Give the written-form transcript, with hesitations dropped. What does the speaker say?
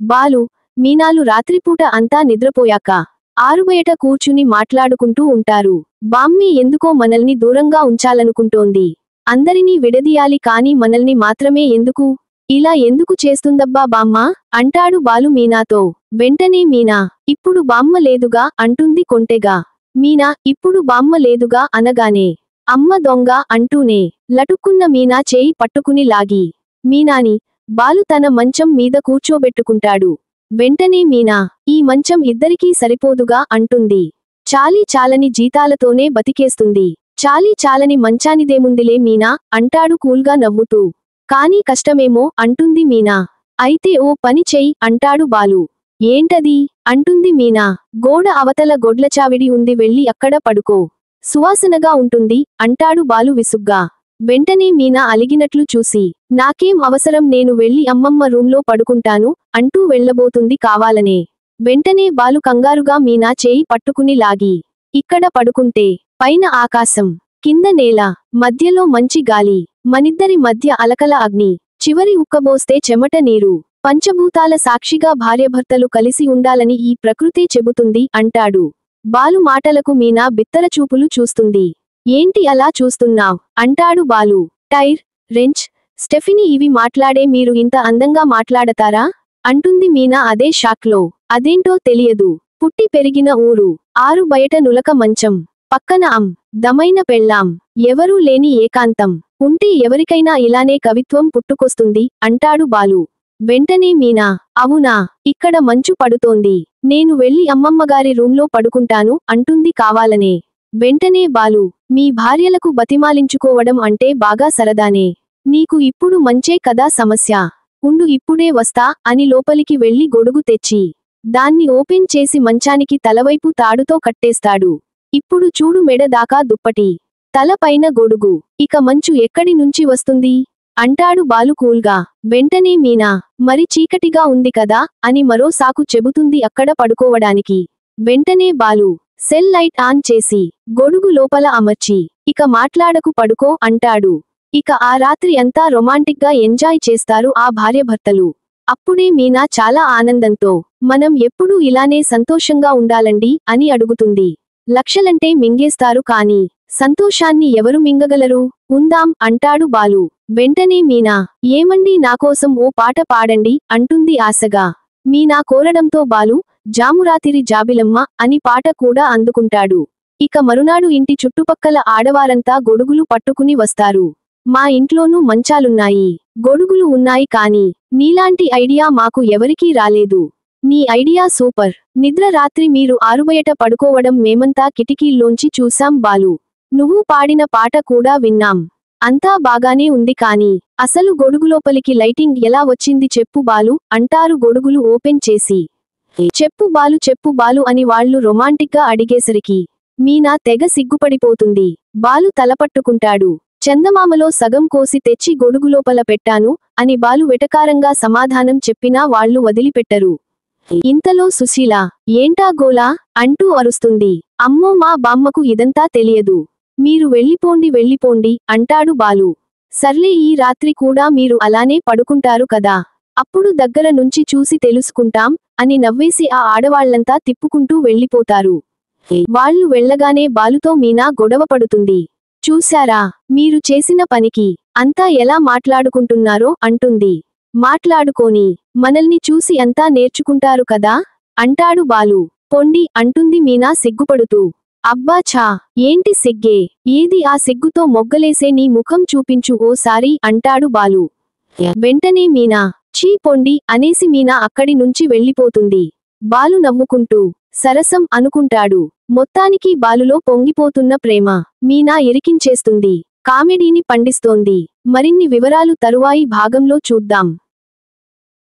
బాలు, మీనాలు రాత్రిపూట అంతా నిద్రపోయాక ఆరుబయట కూర్చుని మాట్లాడుకుంటూ ఉంటారు. బామ్మీ ఎందుకో మనల్ని దూరంగా ఉంచాలనుకుంటోంది. అందరినీ విడదీయాలి కాని మనల్ని మాత్రమే ఎందుకు? ఇలా ఎందుకు చేస్తుందబ్బా బామ్మ? అంటాడు బాలు మీనాతో. వెంటనే మీనా, ఇప్పుడు బామ్మ లేదుగా అంటుంది కొంటెగా. మీనా, ఇప్పుడు బామ్మ లేదుగా అనగానే, అమ్మ దొంగ అంటూనే లటుక్కున్న మీనా చేయి పట్టుకుని లాగి మీనాని, బాలు తన మంచం మీద కూర్చోబెట్టుకుంటాడు. వెంటనే మీనా, ఈ మంచం ఇద్దరికీ సరిపోదుగా అంటుంది. చాలీ చాలని జీతాలతోనే బతికేస్తుంది. చాలీ చాలని మంచానిదేముందిలే మీనా అంటాడు కూల్గా నవ్వుతూ. కానీ కష్టమేమో అంటుంది మీనా. అయితే ఓ పని చెయ్యి అంటాడు బాలు. ఏంటది అంటుంది మీనా. గోడ అవతల గొడ్లచావిడి ఉంది, వెళ్ళి అక్కడ పడుకో. సువాసనగా ఉంటుంది అంటాడు బాలు విసుగ్గా. వెంటనే మీనా అలిగినట్లు చూసి, నాకేం అవసరం, నేను వెళ్ళి అమ్మమ్మ రూంలో పడుకుంటాను అంటూ వెళ్ళబోతుంది కావాలనే. వెంటనే బాలు కంగారుగా మీనా చేయి పట్టుకుని లాగి, ఇక్కడ పడుకుంటే పైన ఆకాశం, కింద నేల, మధ్యలో మంచి గాలి, మనిద్దరి మధ్య అలకల అగ్ని, చివరి ఉక్కబోస్తే చెమట నీరు, పంచభూతాల సాక్షిగా భార్యభర్తలు కలిసి ఉండాలని ఈ ప్రకృతే చెబుతుంది అంటాడు. బాలు మాటలకు మీనా బిత్తరచూపులు చూస్తుంది. ఏంటి అలా చూస్తున్నావ్ అంటాడు బాలు. టైర్, రెంచ్, స్టెఫినీ ఇవి మాట్లాడే మీరు ఇంత అందంగా మాట్లాడతారా అంటుంది మీనా అదే షాక్లో. అదేంటో తెలియదు. పుట్టి పెరిగిన ఊరు, ఆరు బయట నులక మంచం, పక్కన దమైన పెళ్ళాం, ఎవరూ లేని ఏకాంతం ఉంటే ఎవరికైనా ఇలానే కవిత్వం పుట్టుకొస్తుంది అంటాడు బాలు. వెంటనే మీనా, అవునా, ఇక్కడ మంచు పడుతోంది, నేను వెళ్ళి అమ్మమ్మగారి రూంలో పడుకుంటాను అంటుంది కావాలనే. వెంటనే బాలు, మీ భార్యలకు బతిమాలించుకోవడం అంటే బాగా సరదానే. నీకు ఇప్పుడు మంచే కదా సమస్య. ఉండు ఇప్పుడే వస్తా అని లోపలికి వెళ్ళి గొడుగు తెచ్చి దాన్ని ఓపెన్ చేసి మంచానికి తలవైపు తాడుతో కట్టేస్తాడు. ఇప్పుడు చూడు మెడ దాకా దుప్పటి, తల పైన గొడుగు, ఇక మంచు ఎక్కడి నుంచి వస్తుంది అంటాడు బాలు కూల్గా. వెంటనే మీనా, మరి చీకటిగా ఉంది కదా అని మరో సాకు చెబుతుంది అక్కడ పడుకోవడానికి. వెంటనే బాలు సెల్ లైట్ ఆన్ చేసి గొడుగు లోపల అమర్చి, ఇక మాట్లాడకు పడుకో అంటాడు. ఇక ఆ రాత్రి అంతా రొమాంటిక్గా ఎంజాయ్ చేస్తారు ఆ భార్యభర్తలు. అప్పుడే మీనా చాలా ఆనందంతో, మనం ఎప్పుడూ ఇలానే సంతోషంగా ఉండాలండి అని అడుగుతుంది. లక్షలంటే మింగేస్తారు కానీ సంతోషాన్ని ఎవరు మింగగలరు? ఉందాం అంటాడు బాలు. వెంటనే మీనా, ఏమండి నాకోసం ఓ పాట పాడండి అంటుంది ఆశగా. మీనా కోరడంతో బాలు, జామురాతిరి జాబిలమ్మ అని పాట కూడా అందుకుంటాడు. ఇక మరునాడు ఇంటి చుట్టుపక్కల ఆడవారంతా గొడుగులు పట్టుకుని వస్తారు. మా ఇంట్లోనూ మంచాలున్నాయి, గొడుగులు ఉన్నాయి కానీ నీలాంటి ఐడియా మాకు ఎవరికీ రాలేదు. నీ ఐడియా సూపర్. నిద్ర రాత్రి మీరు ఆరుబయట పడుకోవడం మేమంతా కిటికీల్లోంచి చూశాం బాలు. నువ్వు పాడిన పాట కూడా విన్నాం. అంతా బాగానే ఉంది కానీ అసలు గొడుగులోపలికి లైటింగ్ ఎలా వచ్చింది చెప్పు బాలు అంటారు గొడుగులు ఓపెన్ చేసి. చెప్పు బాలు అని వాళ్ళు రొమాంటిక్గా అడిగేసరికి మీనా తెగ సిగ్గుపడిపోతుంది. బాలు తలపట్టుకుంటాడు. చందమామలో సగం కోసి తెచ్చి గొడుగులోపల పెట్టాను అని బాలు వెటకారంగా సమాధానం చెప్పినా వాళ్ళు వదిలిపెట్టరు. ఇంతలో సుశీల, ఏంటా గోలా అంటూ అరుస్తుంది. అమ్మో, మా బామ్మకు ఇదంతా తెలియదు. మీరు వెళ్ళిపోండి అంటాడు బాలు. సర్లే, ఈ రాత్రి కూడా మీరు అలానే పడుకుంటారు కదా, అప్పుడు దగ్గర నుంచి చూసి తెలుసుకుంటాం అని నవ్వేసి ఆ ఆడవాళ్లంతా తిప్పుకుంటూ వెళ్ళిపోతారు. వాళ్ళు వెళ్ళగానే బాలుతో మీనా గొడవ పడుతుంది. చూశారా, మీరు చేసిన పనికి అంతా ఎలా మాట్లాడుకుంటున్నారో అంటుంది. మాట్లాడుకోని, మనల్ని చూసి అంతా నేర్చుకుంటారు కదా అంటాడు బాలు. పొండి అంటుంది మీనా సిగ్గుపడుతూ. అబ్బా ఛా, ఏంటి సిగ్గే, ఏది ఆ సిగ్గుతో మొగ్గలేసే నీ ముఖం చూపించు ఓసారి అంటాడు బాలు. వెంటనే మీనా, చీ పొండి అనేసి మీనా అక్కడి నుంచి వెళ్ళిపోతుంది. బాలు నవ్వుకుంటూ సరసం అనుకుంటాడు. మొత్తానికి బాలులో పొంగిపోతున్న ప్రేమ మీనా ఇరికించేస్తుంది, కామెడీని పండిస్తోంది. మరిన్ని వివరాలు తరువాయి భాగంలో చూద్దాం.